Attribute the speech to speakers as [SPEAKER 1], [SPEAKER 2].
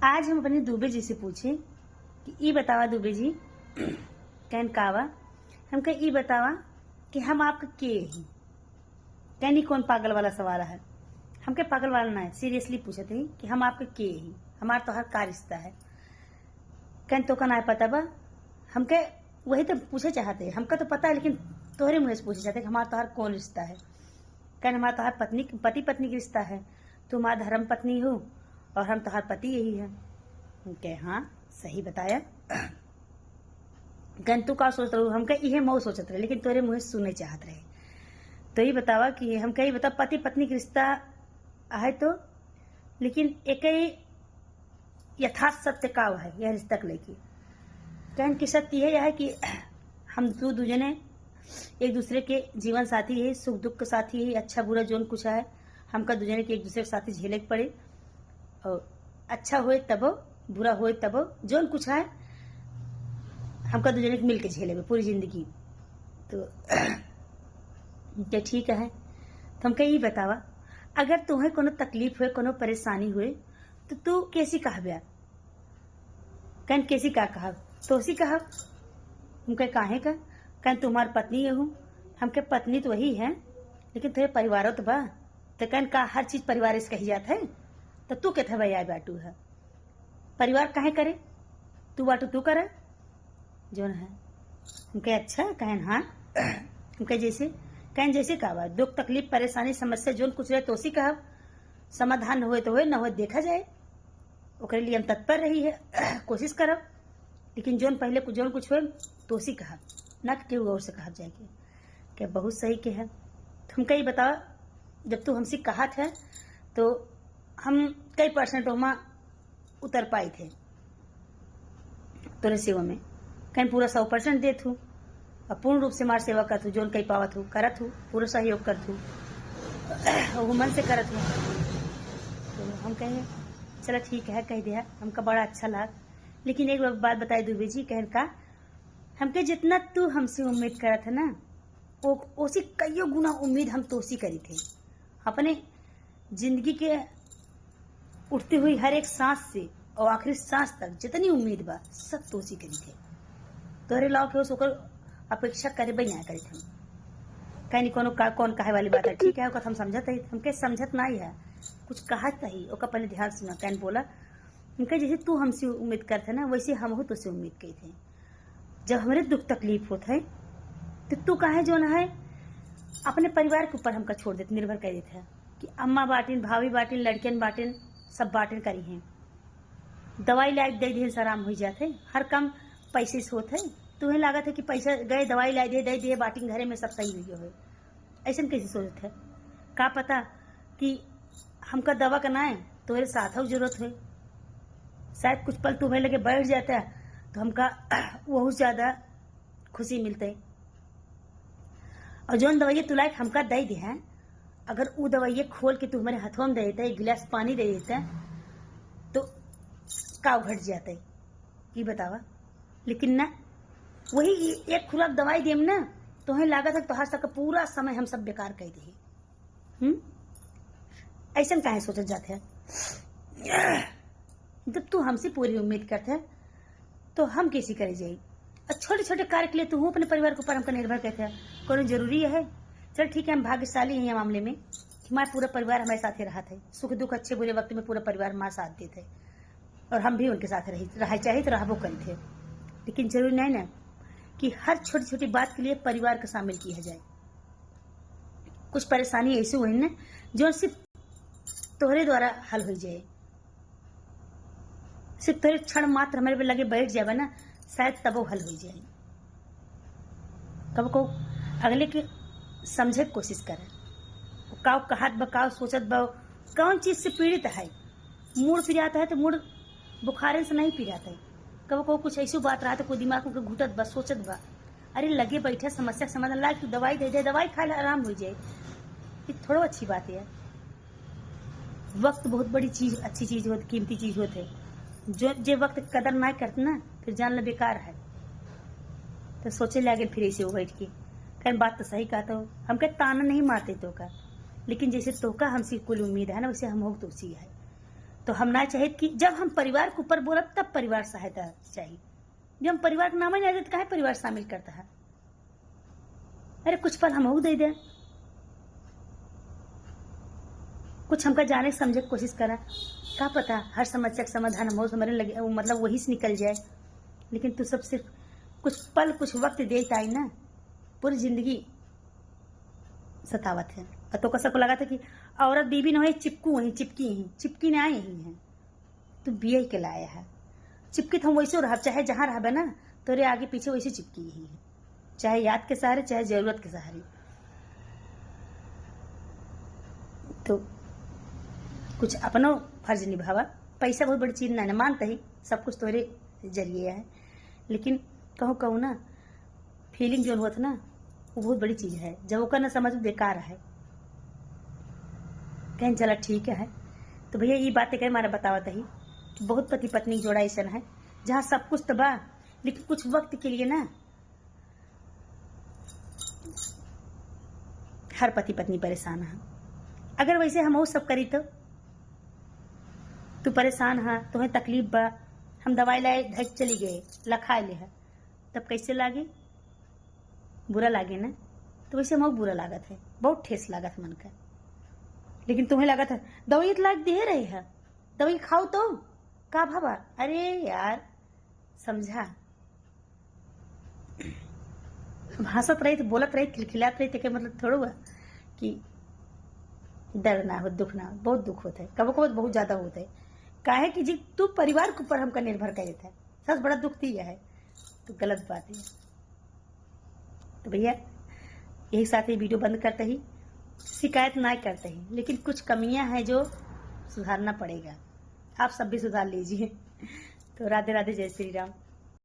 [SPEAKER 1] आज हम अपने दुबे जी से पूछे कि ई बतावा दुबे जी कहन कावा हमके ई बतावा कि हम आपका के ही कहनी कौन पागल वाला सवाल है। हमके पागल वाला ना है, सीरियसली पूछते ही कि हम आपके के ही हमार तो हर का रिश्ता है। कहन तो का ना पता बा हमके वही तो पूछे चाहते, हमका तो पता है लेकिन तोहरे मुँह से पूछे चाहते कि हमारा तो हर कौन रिश्ता है। कहन हमारा तो हर पति पत्नी का रिश्ता है, तुम हमारा धर्म पत्नी हो और हम तुम्हार पति यही है। के हाँ सही बताया। कहन तू का सोच रहे, हमका इहे मऊ सोचत रहे लेकिन तोरे मुँह सुने चाहत रहे। तो ये बतावा कि हम कहीं बता पति पत्नी का रिश्ता है तो, लेकिन एक यथार्थ सत्य का है यह रिश्ता को लेके। कहन की सत्य यह है कि हम दो जने एक दूसरे के जीवन साथी है, सुख दुख के साथी है, अच्छा बुरा जोन कुछ है हमका दूजने के एक दूसरे के साथी झेले के पड़े, और अच्छा होए तबो बुरा होए तबो जोन कुछ है हमका दूजने के मिल के झेले में पूरी जिंदगी। तो क्या ठीक है। तो हमका यही बतावा अगर तुम्हें कोनो तकलीफ हुए कोनो परेशानी हुए तो तू कैसी कहबे। कहन कैसी का कहा तो उसी कहा हमके काहे का। कहन तुम्हारी पत्नी है हूँ, हमके पत्नी तो वही है लेकिन तुम्हें परिवारों तो बा। तो कहन का हर चीज परिवार से कही जाता है, तो तू कहते है भैया बाटू है परिवार काहे करे, तू बाटू तू करे जोन है। हमके अच्छा कहन हाँ हमके जैसे कहन जैसे कहा दुख तकलीफ परेशानी समस्या जोन कुछ रहे तो उसी कहा, समाधान हुए तो हुए न हुए देखा जाए, ओकरे लिए हम तत्पर रही है कोशिश करब, लेकिन जोन पहले जोन कुछ हुए तो उसी कहा ना कि केहू और से कहा जाएगी। क्या बहुत सही के है। तुम कहीं बताओ जब तू हमसे कहा था तो हम कई परसेंट वहाँ उतर पाए थे तोरे सेवा में। कहीं पूरा 100% देत हूँ और पूर्ण रूप से मार सेवा करत हूँ, जोन कहीं पावत हूँ करत हूँ, पूरा सहयोग करत हूँ और मन से करत हूँ। तो हम कहे चलो ठीक है कह दिया, हमका बड़ा अच्छा लगा। लेकिन एक बात बताए दुबे जी कहन का हमके जितना तू हमसे उम्मीद करत है ना वो उसी कईयों गुना उम्मीद हम तो उसी करी थे। अपने जिंदगी के उठती हुई हर एक सांस से और आखिरी सांस तक जितनी उम्मीद बा सब तो उसी करी थे। तोहरे लाओ के होकर अपेक्षा करे बई ना करे थे। कहीं कोनो कौन कहे वाली बात है, ठीक है हम समझत है, हमके समझत नहीं है कुछ कहत ही ओका पहले ध्यान सुना। कहन बोला हमके जैसे तू हमसे उम्मीद करते ना वैसे हम हो तुझसे उम्मीद की थे। जब हमारे दुख तकलीफ होता है तो तू काहे जो ना है अपने परिवार के ऊपर हमका छोड़ देते, निर्भर कर देते है कि अम्मा बाटिन भाभी बाटिन लड़कियन बाटिन सब बाटिन करी हैं, दवाई ला दे दे से आराम हो जाते, हर काम पैसे से होते है। तुम्हें लागत है कि पैसा गए दवाई ला दे दे दे बाटिन घरे में सब सही हुई हो, ऐसा कैसे सोचत है। का पता कि हमका दवा करना है तो मेरे साथ जरूरत है, शायद कुछ पल तुम्हें लगे बैठ जाता है तो हमका बहुत ज्यादा खुशी मिलते। और जोन दवाइया तुलाए हमका दे दे हैं, अगर वो दवाइया खोल के तू हमारे हाथों में दे देता है, एक गिलास पानी दे देता है तो काव घट जाता है ये बतावा। लेकिन ना वही एक खुराक दवाई देम ना तो हमें लागत है तोहार तक पूरा समय हम सब बेकार कर दे। ऐसा काहे सोचत जाते हैं। जब तू हमसे पूरी उम्मीद करते है तो हम कैसी करे जाई। और छोटे छोटे कार्य के लिए तू अपने परिवार के ऊपर हमको निर्भर करते है, कोनो जरूरी है। चल ठीक है हम भाग्यशाली हैं मामले में, हमारा पूरा परिवार हमारे साथ ही रहा था, सुख दुख अच्छे बुरे वक्त में पूरा परिवार हमारे साथ देते और हम भी उनके साथ रह चाहे तो रहबो करी थे। लेकिन जरूरी नहीं ना कि हर छोटी छोटी बात के लिए परिवार को शामिल किया जाए। कुछ परेशानी ऐसी हुई ना जो सिर्फ तोहरे द्वारा हल हो जाए, सिर्फ थोड़े क्षण मात्र हमारे पे लगे बैठ जाए ना शायद तब वो हल हो जाए। कब को अगले के समझे की कोशिश करे, काव कहत बकाव सोचत बा कौन चीज से पीड़ित है, मूड पिराता है तो मूड बुखारे से नहीं पिराता है। कब को कुछ ऐसी बात रहा तो कोई दिमाग में घुटत बा सोचत बा, अरे लगे बैठे समस्या समाधान ला तू दवाई दे दे, दवाई खा ले आराम हो जाए, ये थोड़ा अच्छी बात है। वक्त बहुत बड़ी चीज अच्छी चीज होती, कीमती चीज होती है। जो वक्त कदर ना करते ना फिर जान ला बेकार है। तो सोचे लगे फिर ऐसे वो बैठ के कहीं बात तो सही कहता हो, हमके ताना नहीं मारते तो का, लेकिन जैसे तो का हमसे कुल उम्मीद है ना वैसे हम हो तो उसी है। तो हम ना चाहे कि जब हम परिवार के ऊपर बोलत तब परिवार सहायता चाहिए। जब हम परिवार का नाम ही नहीं देते काहे परिवार शामिल करता है। अरे कुछ पल हम दे दे, कुछ हमका जाने समझे की कोशिश करा, क्या पता हर समस्या का समाधान हम हमारे लगे मतलब वही से निकल जाए। लेकिन तू सब सिर्फ कुछ पल कुछ वक्त देता आई ना, पूरी जिंदगी सतावत है। और तो कसको लगा था कि औरत बीबी न हो चिपकू वही चिपकी ने आए ही है। तू बिया के लाया है, चिपकी तो हम वैसे रह चाहे जहाँ रह ना तोरे आगे पीछे वैसे चिपकी ही है, चाहे याद के सहारे चाहे जरूरत के सहारे। तो कुछ अपनो फर्ज निभावा। पैसा बहुत बड़ी चीज ना मानता ही, सब कुछ तोरे जरिए है, लेकिन कहूँ ना फीलिंग जो होता ना वो बहुत बड़ी चीज है। जब वो ना समझ बेकार है कहीं चला ठीक है। तो भैया ये बातें कहीं मारा बतावत ही कि बहुत पति पत्नी जोड़ा ऐसा है जहाँ सब कुछ तबा, लेकिन कुछ वक्त के लिए ना हर पति पत्नी परेशान है। अगर वैसे हम वो सब करी तो तू परेशान है, तुम्हें तकलीफ बा, हम दवाई लाए धक चली गए लखा ले है, तब कैसे लागे? बुरा लागे ना। तो वैसे हम बुरा लागत है, बहुत ठेस लागत मन का। लेकिन तुम्हें लागत है दवाई लाग दे रहे है, दवाई खाओ तो का भावा। अरे यार समझा, हंसत रही बोलत रही खिलखिलात रही तो मतलब थोड़ा हुआ कि डर ना हो दुख ना हो। बहुत दुख होता है, कबो कबो बहुत ज्यादा होता है। काहे कि जी तू परिवार के ऊपर हमका निर्भर कर देता है, सबसे बड़ा दुख तो यह है। तो गलत बात है। तो भैया यही साथ ही वीडियो बंद करते ही, शिकायत ना करते ही, लेकिन कुछ कमियां हैं जो सुधारना पड़ेगा। आप सब भी सुधार लीजिए। तो राधे राधे, जय श्री राम।